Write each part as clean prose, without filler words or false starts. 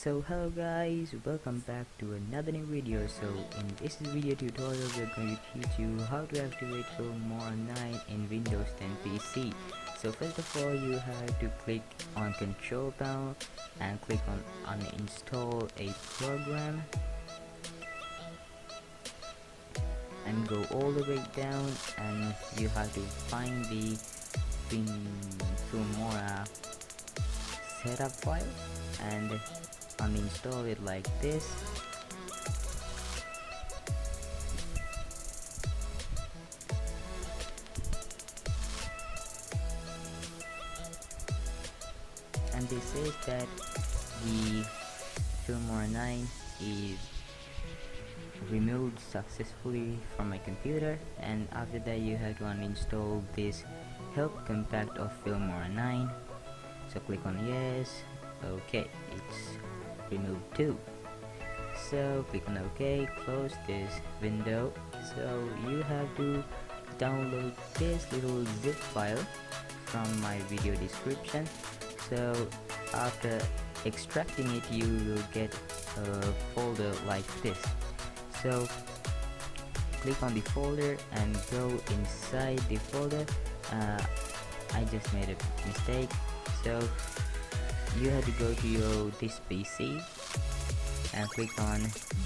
So hello guys, welcome back to another new video. So in this video tutorial we're going to teach you how to activate Filmora9 in Windows 10 PC. So first of all, you have to click on control panel and click on uninstall a program and go all the way down, and you have to find the Filmora setup file and uninstall it like this. And this says that the Filmora9 is removed successfully from my computer, and after that you have to uninstall this help compact of Filmora9. So click on yes. Okay, it's removed too. So click on OK, close this window. So you have to download this little zip file from my video description. So after extracting it, you will get a folder like this. So click on the folder and go inside the folder. I just made a mistake, so you have to go to your this PC and click on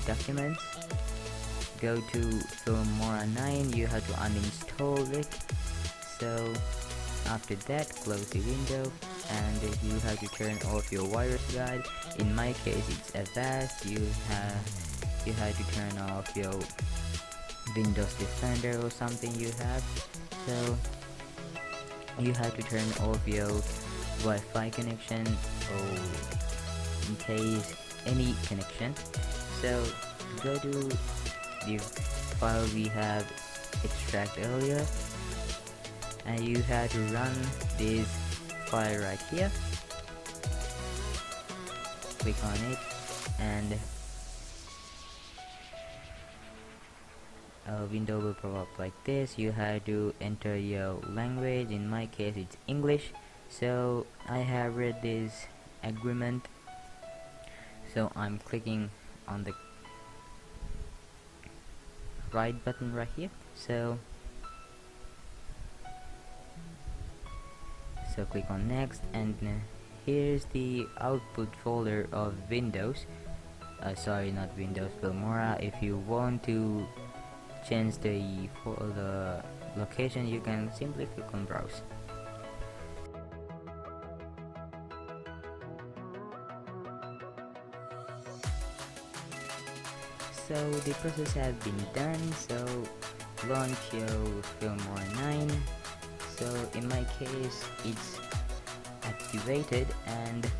documents, go to Filmora9. You have to uninstall it. So after that, close the window and you have to turn off your virus guide. In my case it's Avast. You have to turn off your Windows Defender or something you have. So you have to turn off your Wi-Fi connection or in case any connection. So go to the file we have extract earlier and you have to run this file right here. Click on it and a window will pop up like this. You have to enter your language. In my case it's English, so I have read this agreement, so I'm clicking on the right button right here. So click on next, and here's the output folder of Windows. Sorry, not Windows, Filmora. If you want to change the location, you can simply click on browse. So the process has been done. So launch your Filmora9. So in my case it's activated, and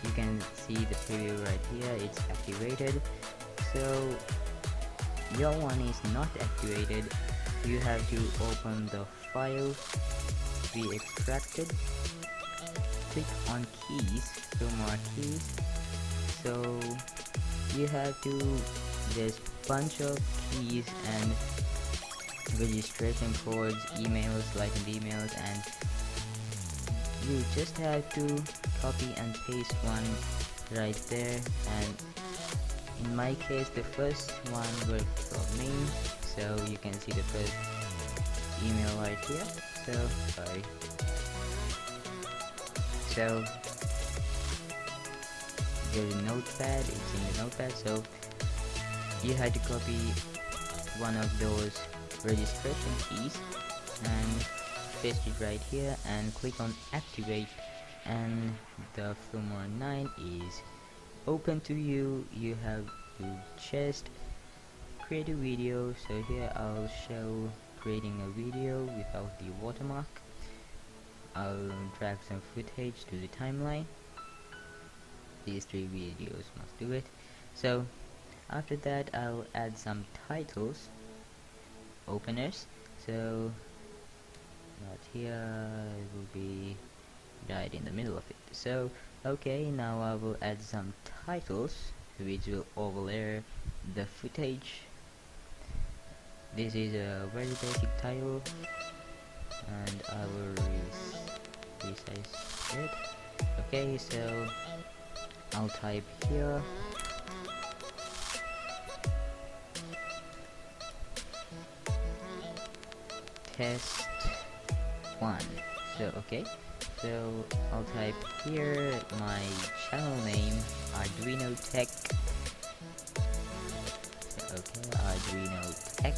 you can see the preview right here. It's activated. So your one is not activated. You have to open the file we extracted, click on keys, Filmora keys. So you have to, there's bunch of keys and registration codes, emails, license emails, and you just have to copy and paste one right there. And in my case the first one worked for me, so you can see the first email right here. So sorry. So there's a notepad, it's in the notepad. So you had to copy one of those registration keys and paste it right here and click on activate, and the Filmora9 is open to you. You have to just create a video. So here I'll show creating a video without the watermark. I'll drag some footage to the timeline. These 3 videos must do it. So after that I'll add some titles, openers. So not here, it will be right in the middle of it. So okay, now I will add some titles which will overlay the footage. This is a very basic title and I will resize it. Okay, so I'll type here test 1. So okay, so I'll type here my channel name, Arduino Tech. So okay, Arduino Tech.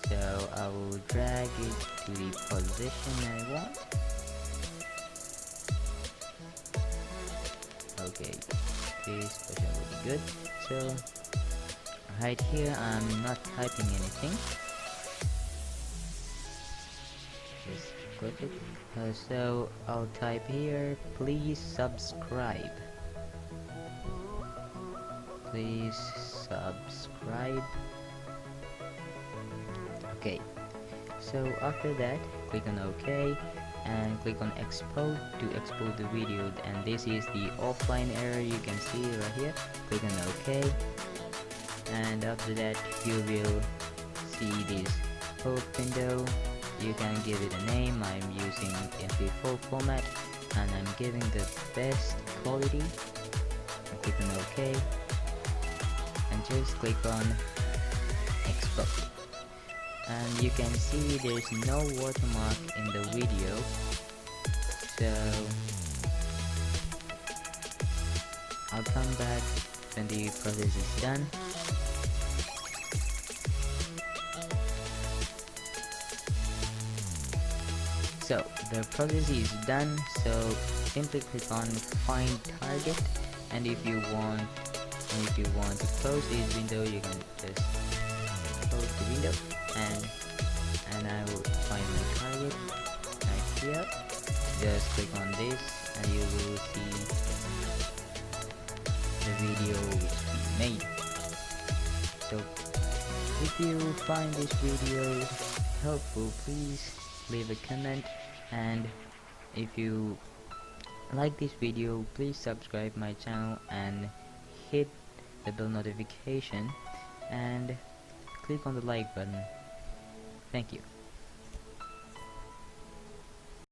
So I will drag it to the position I want. Okay, this position will be good. So right here I'm not typing anything. Just click it. So I'll type here, please subscribe. Please subscribe. Okay, so after that click on OK and click on export to export the video, and this is the offline error you can see right here. Click on OK, and after that you will see this pop window. You can give it a name. I'm using MP4 format and I'm giving the best quality. And click on OK and just click on export. And you can see there's no watermark in the video, so I'll come back when the process is done. So the process is done, so simply click on find target, and if you want to close this window, you can just close the window, and I will find my target right here. Just click on this and you will see the video which we made. So if you find this video helpful, please leave a comment, and if you like this video, please subscribe my channel and hit the bell notification and click on the like button. Thank you.